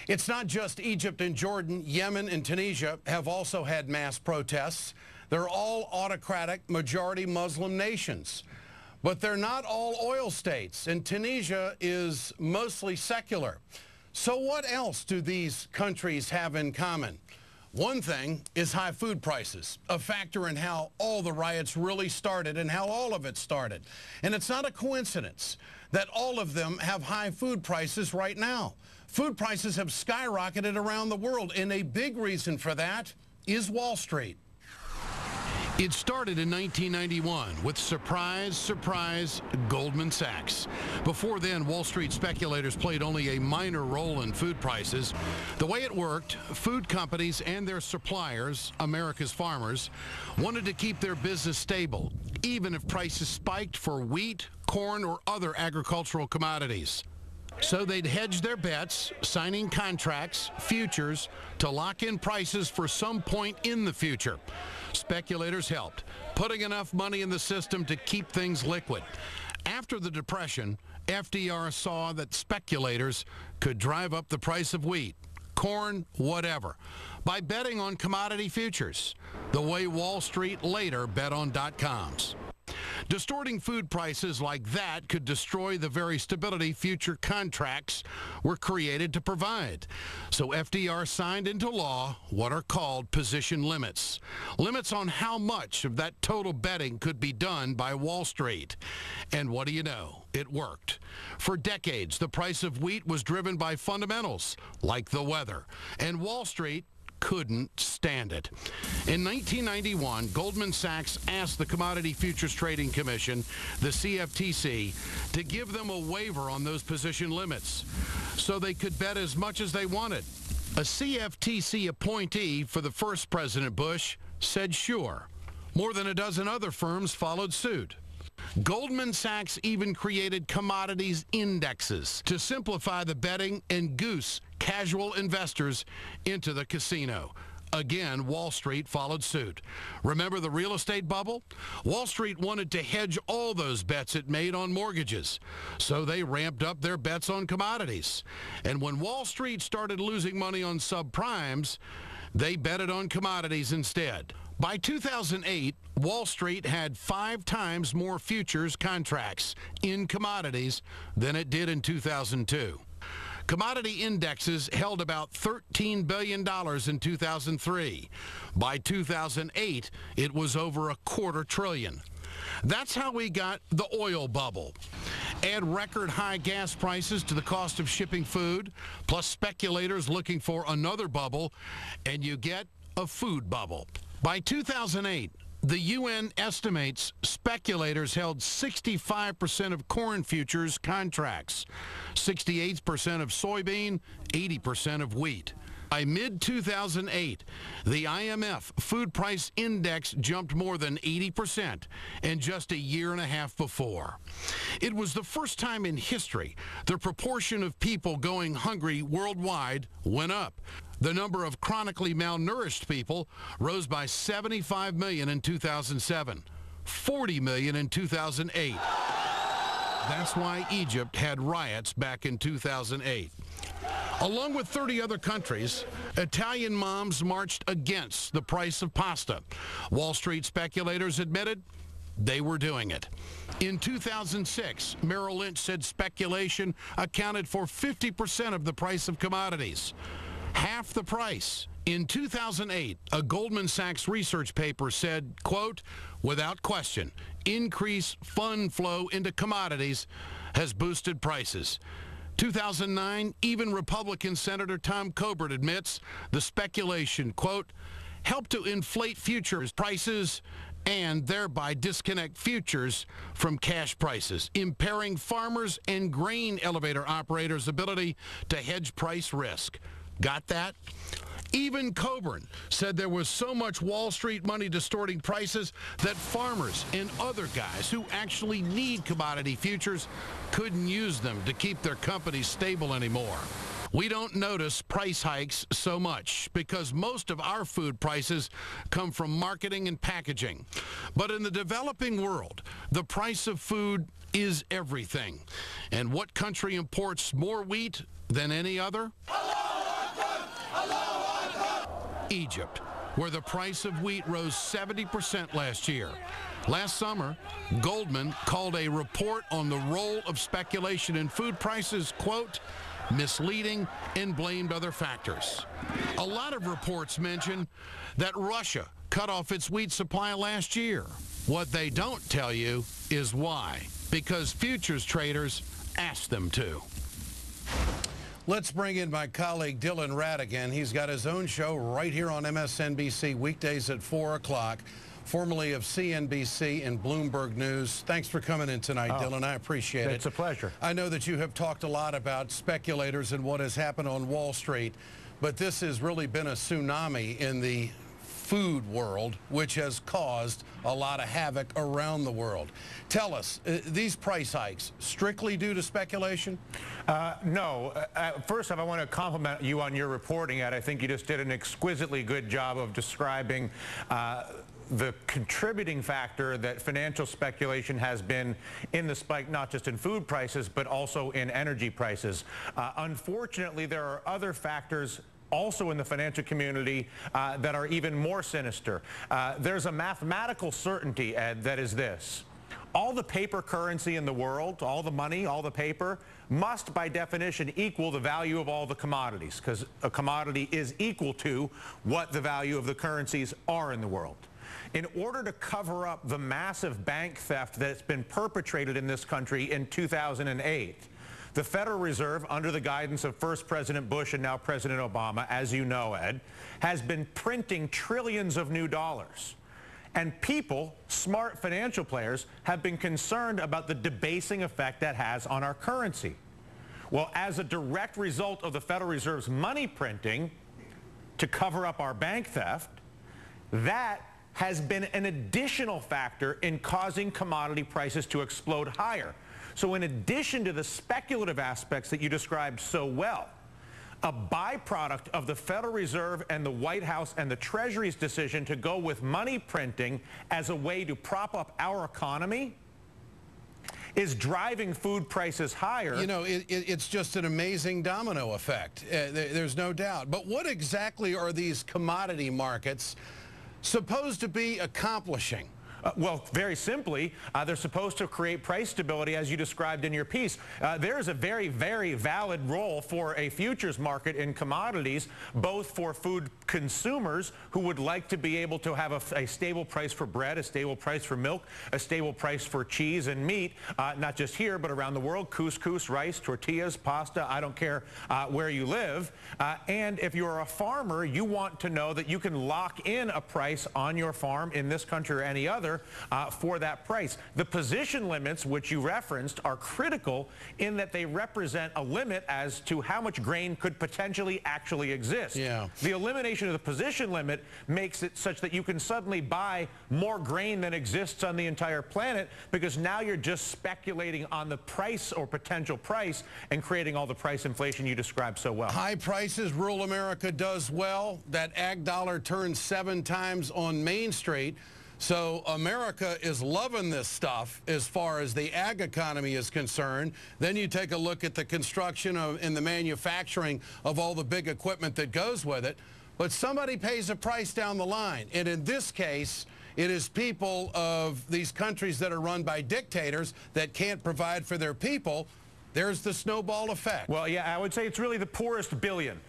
It's not just Egypt and Jordan. Yemen and Tunisia have also had mass protests. They're all autocratic, majority Muslim nations. But they're not all oil states, and Tunisia is mostly secular. So what else do these countries have in common? One thing is high food prices, a factor in how all the riots really started and how all of it started. And it's not a coincidence that all of them have high food prices right now. Food prices have skyrocketed around the world, and a big reason for that is Wall Street. It started in 1991 with surprise, Goldman Sachs. Before then, Wall Street speculators played only a minor role in food prices. The way it worked, food companies and their suppliers, America's farmers, wanted to keep their business stable, even if prices spiked for wheat, corn, or other agricultural commodities. So they'd hedge their bets, signing contracts, futures, to lock in prices for some point in the future. Speculators helped, putting enough money in the system to keep things liquid. After the Depression, FDR saw that speculators could drive up the price of wheat, corn, whatever, by betting on commodity futures, the way Wall Street later bet on dot-coms. Distorting food prices like that could destroy the very stability future contracts were created to provide. So FDR signed into law what are called position limits. Limits on how much of that total betting could be done by Wall Street. And what do you know? It worked. For decades, the price of wheat was driven by fundamentals, like the weather. And Wall Street couldn't stand it. In 1991, Goldman Sachs asked the Commodity Futures Trading Commission, the CFTC, to give them a waiver on those position limits so they could bet as much as they wanted. A CFTC appointee for the first President Bush said sure. More than a dozen other firms followed suit. Goldman Sachs even created commodities indexes to simplify the betting and goose casual investors into the casino. Again, Wall Street followed suit. Remember the real estate bubble? Wall Street wanted to hedge all those bets it made on mortgages, so they ramped up their bets on commodities. And when Wall Street started losing money on subprimes, they betted on commodities instead. By 2008, Wall Street had 5 times more futures contracts in commodities than it did in 2002. Commodity indexes held about $13 billion in 2003. By 2008, it was over $250 billion. That's how we got the oil bubble. Add record high gas prices to the cost of shipping food, plus speculators looking for another bubble, and you get a food bubble. By 2008, the UN estimates speculators held 65% of corn futures contracts, 68% of soybean, 80% of wheat. By mid-2008, the IMF food price index jumped more than 80% in just a year and a half before. It was the first time in history the proportion of people going hungry worldwide went up. The number of chronically malnourished people rose by 75 million in 2007, 40 million in 2008. That's why Egypt had riots back in 2008. Along with 30 other countries, Italian moms marched against the price of pasta. Wall Street speculators admitted they were doing it. In 2006, Merrill Lynch said speculation accounted for 50% of the price of commodities. Half the price. In 2008, a Goldman Sachs research paper said, quote, without question, increased fund flow into commodities has boosted prices. 2009, even Republican Senator Tom Coburn admits the speculation, quote, helped to inflate futures prices and thereby disconnect futures from cash prices, impairing farmers and grain elevator operators' ability to hedge price risk. Got that? Even Coburn said there was so much Wall Street money distorting prices that farmers and other guys who actually need commodity futures couldn't use them to keep their companies stable anymore. We don't notice price hikes so much because most of our food prices come from marketing and packaging. But in the developing world, the price of food is everything. And what country imports more wheat than any other? Egypt, where the price of wheat rose 70% last year. Last summer, Goldman called a report on the role of speculation in food prices, quote, misleading, and blamed other factors. A lot of reports mention that Russia cut off its wheat supply last year. What they don't tell you is why, because futures traders asked them to. Let's bring in my colleague Dylan Radigan. He's got his own show right here on MSNBC weekdays at 4 o'clock, formerly of CNBC and Bloomberg News. Thanks for coming in tonight, Dylan. I appreciate it. It's a pleasure. I know that you have talked a lot about speculators and what has happened on Wall Street, but this has really been a tsunami in the food world, which has caused a lot of havoc around the world. Tell us, these price hikes strictly due to speculation? No. First off, I want to compliment you on your reporting, Ed. I think you just did an exquisitely good job of describing the contributing factor that financial speculation has been in the spike, not just in food prices, but also in energy prices. Unfortunately, there are other factors also in the financial community that are even more sinister. There's a mathematical certainty, Ed, that is this. All the paper currency in the world, all the money, all the paper, must by definition equal the value of all the commodities, because a commodity is equal to what the value of the currencies are in the world. In order to cover up the massive bank theft that's been perpetrated in this country in 2008, the Federal Reserve, under the guidance of first President Bush and now President Obama, as you know, Ed, has been printing trillions of new dollars. And people, smart financial players, have been concerned about the debasing effect that has on our currency. Well, as a direct result of the Federal Reserve's money printing to cover up our bank theft, that has been an additional factor in causing commodity prices to explode higher. So in addition to the speculative aspects that you described so well, a byproduct of the Federal Reserve and the White House and the Treasury's decision to go with money printing as a way to prop up our economy is driving food prices higher. You know, it's just an amazing domino effect. There's no doubt. But what exactly are these commodity markets supposed to be accomplishing? Well, very simply, they're supposed to create price stability, as you described in your piece. There is a very, very valid role for a futures market in commodities, both for food consumers who would like to be able to have a stable price for bread, a stable price for milk, a stable price for cheese and meat, not just here, but around the world, couscous, rice, tortillas, pasta, I don't care where you live. And if you're a farmer, you want to know that you can lock in a price on your farm in this country or any other for that price. The position limits, which you referenced, are critical in that they represent a limit as to how much grain could potentially actually exist. Yeah. The elimination of the position limit makes it such that you can suddenly buy more grain than exists on the entire planet, because now you're just speculating on the price or potential price and creating all the price inflation you described so well. High prices, rural America does well. That ag dollar turns 7 times on Main Street. So America is loving this stuff as far as the ag economy is concerned. Then you take a look at the construction and the manufacturing of all the big equipment that goes with it. But somebody pays a price down the line. And in this case, it is people of these countries that are run by dictators that can't provide for their people. There's the snowball effect. Well, yeah, I would say it's really the poorest billion,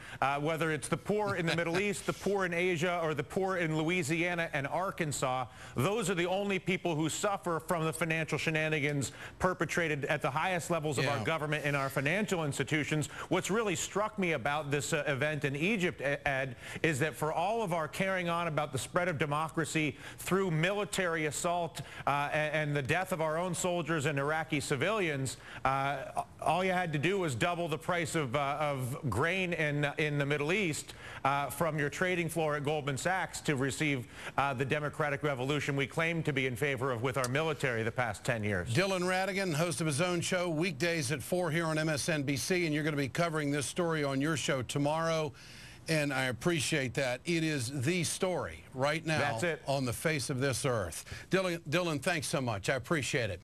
whether it's the poor in the Middle East, the poor in Asia, or the poor in Louisiana and Arkansas. Those are the only people who suffer from the financial shenanigans perpetrated at the highest levels of our government and our financial institutions. What's really struck me about this event in Egypt, Ed, is that for all of our carrying on about the spread of democracy through military assault and the death of our own soldiers and Iraqi civilians, all you had to do was double the price of grain in the Middle East from your trading floor at Goldman Sachs to receive the democratic revolution we claim to be in favor of with our military the past 10 years. Dylan Radigan, host of his own show, weekdays at 4 here on MSNBC, and you're going to be covering this story on your show tomorrow, and I appreciate that. It is the story right now. That's it. On the face of this earth. Dylan, thanks so much. I appreciate it.